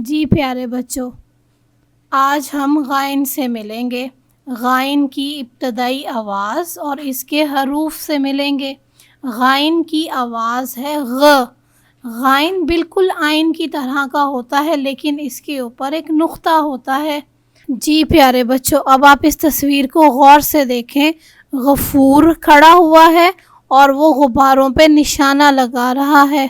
جی پیارے بچوں، آج ہم غائن سے ملیں گے۔ غائن کی ابتدائی آواز اور اس کے حروف سے ملیں گے۔ غائن کی آواز ہے غ۔ غائن بالکل آئن کی طرح کا ہوتا ہے لیکن اس کے اوپر ایک نقطہ ہوتا ہے۔ جی پیارے بچوں، اب آپ اس تصویر کو غور سے دیکھیں۔ غفور کھڑا ہوا ہے اور وہ غباروں پہ نشانہ لگا رہا ہے۔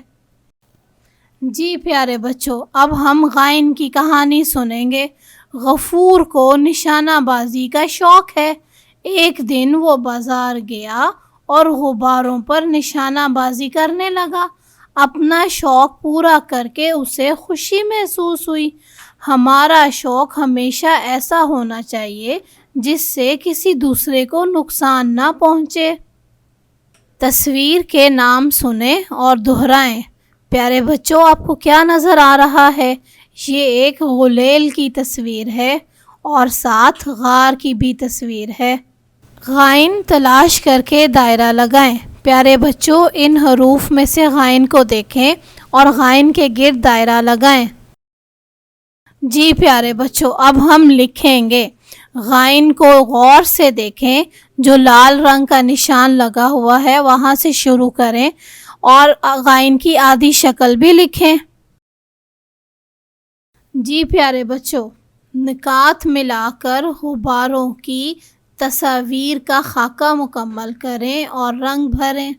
جی پیارے بچوں، اب ہم غائن کی کہانی سنیں گے۔ غفور کو نشانہ بازی کا شوق ہے۔ ایک دن وہ بازار گیا اور غباروں پر نشانہ بازی کرنے لگا۔ اپنا شوق پورا کر کے اسے خوشی محسوس ہوئی۔ ہمارا شوق ہمیشہ ایسا ہونا چاہیے جس سے کسی دوسرے کو نقصان نہ پہنچے۔ تصویر کے نام سنیں اور دہرائیں۔ پیارے بچوں، آپ کو کیا نظر آ رہا ہے؟ یہ ایک غلیل کی تصویر ہے اور ساتھ غار کی بھی تصویر ہے۔ غائن تلاش کر کے دائرہ لگائیں۔ پیارے بچوں، ان حروف میں سے غائن کو دیکھیں اور غائن کے گرد دائرہ لگائیں۔ جی پیارے بچوں، اب ہم لکھیں گے۔ غائن کو غور سے دیکھیں، جو لال رنگ کا نشان لگا ہوا ہے وہاں سے شروع کریں اور غائن کی آدھی شکل بھی لکھیں۔ جی پیارے بچوں، نکات ملا کر غباروں کی تصاویر کا خاکہ مکمل کریں اور رنگ بھریں۔